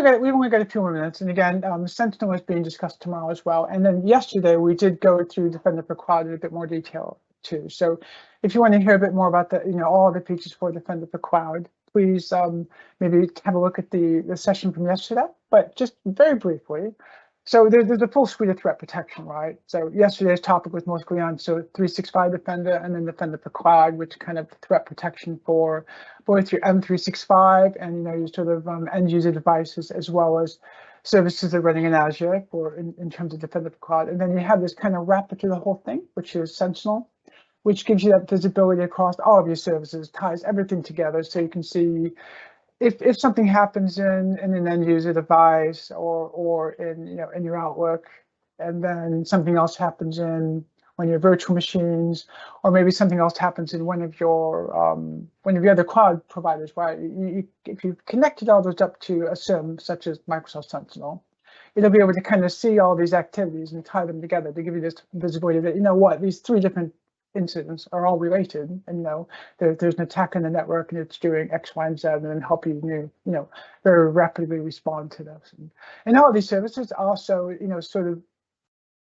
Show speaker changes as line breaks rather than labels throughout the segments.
only got a few more minutes, and again, Sentinel is being discussed tomorrow as well. And then yesterday we did go through Defender for Cloud in a bit more detail too. So if you want to hear a bit more about the all the features for Defender for Cloud, please maybe have a look at the session from yesterday. But just very briefly. So there's a full suite of threat protection, right? So yesterday's topic was mostly on 365 Defender and then Defender for Cloud, which kind of threat protection for both your M365 and your sort of end user devices, as well as services that are running in Azure in terms of Defender for Cloud. And then you have this kind of wrapper to the whole thing, which is Sentinel, which gives you that visibility across all of your services, ties everything together, so you can see if something happens in an end user device or in your Outlook, and then something else happens in one of your virtual machines, or maybe something else happens in one of your other cloud providers, right? If you've connected all those up to a SIEM, such as Microsoft Sentinel, it'll be able to kind of see all these activities and tie them together to give you this visibility that these three different incidents are all related, and there's an attack on the network and it's doing X, Y, and Z, and then help you very rapidly respond to this. And all of these services also sort of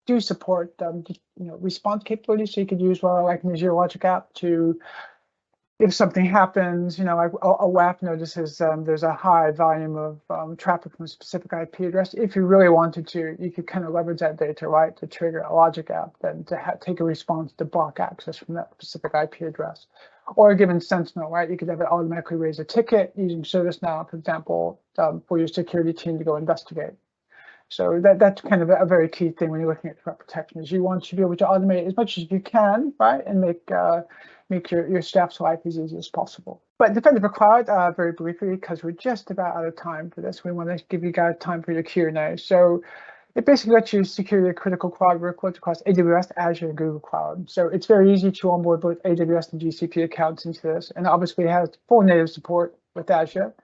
do support response capabilities, so you could use like an Azure Logic app to, if something happens, like a WAF notices there's a high volume of traffic from a specific IP address. If you really wanted to, you could kind of leverage that data, right, to trigger a logic app, then to take a response to block access from that specific IP address. Or given Sentinel, right, you could have it automatically raise a ticket using ServiceNow, for example, for your security team to go investigate. So that's kind of a very key thing when you're looking at threat protection, is you want to be able to automate as much as you can, right, and make your staff's life as easy as possible. But Defender for Cloud, very briefly, because we're just about out of time for this, we want to give you guys time for your Q&A. So it basically lets you secure your critical cloud workloads across AWS, Azure, and Google Cloud. So it's very easy to onboard both AWS and GCP accounts into this, and obviously it has full native support with Azure.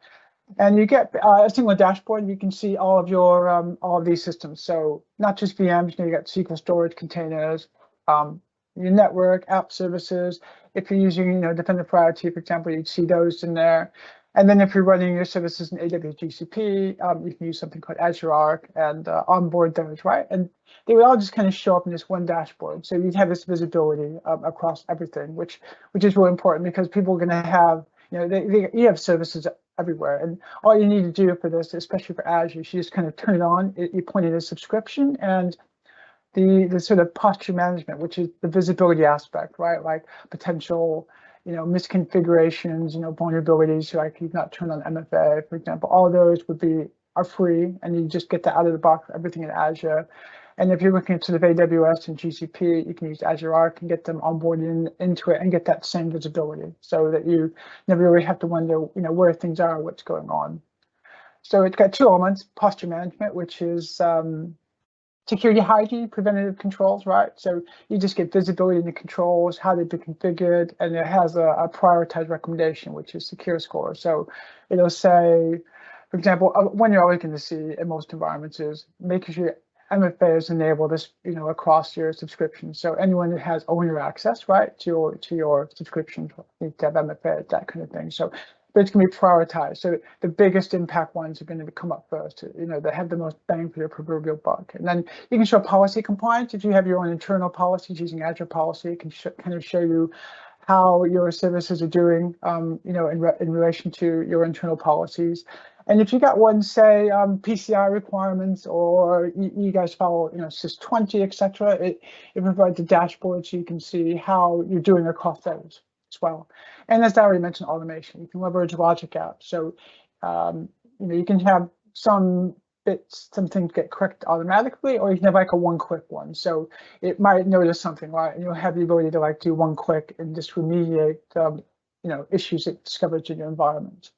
And you get a single dashboard. You can see all of your all of these systems. So not just VMs. You got SQL storage containers, your network, app services. If you're using Defender for IoT, for example, you'd see those in there. And then if you're running your services in AWS GCP, you can use something called Azure Arc and onboard those, right? And they would all just kind of show up in this one dashboard. So you'd have this visibility across everything, which is really important, because people are going to have you have services everywhere, and all you need to do for this, especially for Azure, is you just kind of turn it on. You point it as subscription, and the sort of posture management, which is the visibility aspect, right? Like potential misconfigurations, vulnerabilities, like you've not turned on MFA, for example. All those are free, and you just get that out of the box, everything in Azure. And if you're looking at sort of AWS and GCP, you can use Azure Arc and get them onboarded into it and get that same visibility, so that you never really have to wonder, where things are, what's going on. So it's got two elements: posture management, which is security hygiene, preventative controls, right? So you just get visibility in the controls, how they've been configured, and it has a prioritized recommendation, which is secure score. So it'll say, for example, one you're always going to see in most environments is making sure MFA is enabled across your subscription. So anyone that has owner access, right, to your subscription needs to have MFA, that kind of thing. So, but it's going to be prioritized. So the biggest impact ones are going to come up first, that have the most bang for your proverbial buck. And then you can show policy compliance. If you have your own internal policies using Azure Policy, it can kind of show you how your services are doing, in relation to your internal policies. And if you got one, say, PCI requirements, or you guys follow, SIS 20, etc., it provides a dashboard so you can see how you're doing across those as well. And as I already mentioned, automation. You can leverage logic apps. So, you can have some things get corrected automatically, or you can have like a one-click one. So it might notice something, right? And you'll have the ability to do one click and just remediate, issues it discovers in your environment.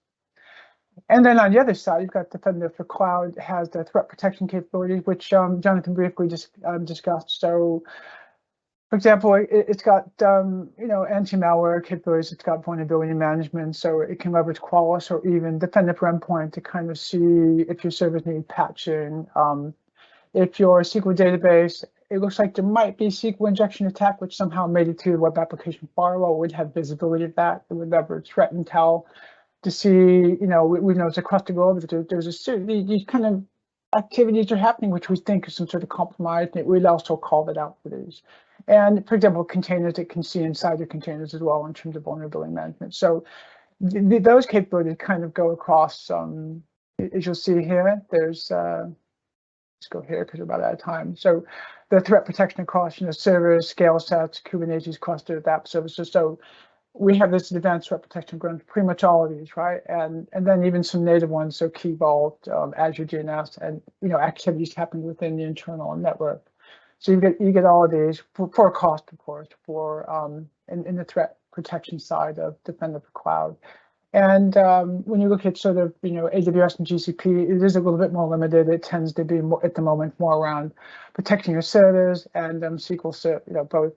And then on the other side, you've got Defender for Cloud. It has the threat protection capabilities, which Jonathan briefly just discussed. So, for example, it's got anti-malware capabilities. It's got vulnerability management, so it can leverage Qualys or even Defender for Endpoint to kind of see if your servers need patching. If your SQL database, it looks like there might be SQL injection attack, which somehow made it to the web application firewall, would have visibility of that. It would leverage threat intel to see, you know, we know it's across the globe that there's a certain, these kind of activities are happening, which we think is some sort of compromise, and we'll also call that out for these. And for example, containers, it can see inside the containers as well in terms of vulnerability management. So those capabilities kind of go across, as you'll see here, there's, let's go here because we're about out of time. So the threat protection across, you know, servers, scale sets, Kubernetes clusters, app services. So we have this advanced threat protection ground, pretty much all of these, right? And then even some native ones, so Key Vault, Azure DNS, and, you know, activities happening within the internal network. So you get all of these for a cost, of course, for in the threat protection side of Defender for Cloud. And when you look at sort of, you know, AWS and GCP, it is a little bit more limited. It tends to be more, at the moment, more around protecting your servers and SQL, you know, both,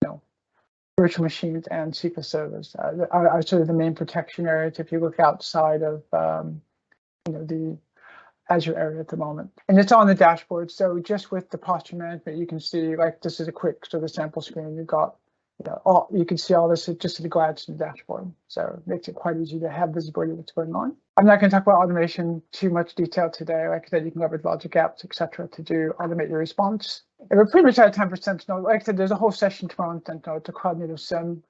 you know, virtual machines and SQL servers are sort of the main protection areas if you look outside of, you know, the Azure area at the moment. And it's on the dashboard. So just with the posture management, you can see, like, this is a quick sort of sample screen. You've got, you know, you can see all this just at a glance in the dashboard. So it makes it quite easy to have visibility of what's going on. I'm not going to talk about automation too much detail today. Like I said, you can leverage logic apps, etc., to automate your response. And we're pretty much out of time for Sentinel. Like I said, there's a whole session tomorrow on Sentinel. It's a cloud native SIEM,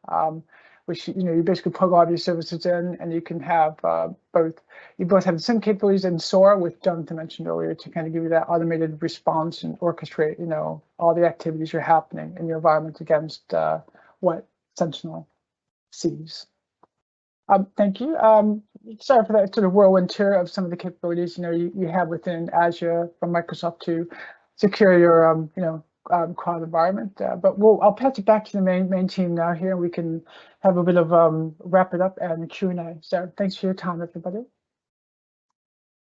which, you know, you basically plug all of your services in, and you can have you both have the SIEM capabilities and SOAR, which Jonathan mentioned earlier, to kind of give you that automated response and orchestrate, you know, all the activities that are happening in your environment against what Sentinel sees. Thank you. Sorry for that sort of whirlwind tour of some of the capabilities, you know, you have within Azure from Microsoft to secure your, you know, cloud environment. But I'll pass it back to the main team now here, and we can have a bit of wrap it up and Q&A. So thanks for your time, everybody.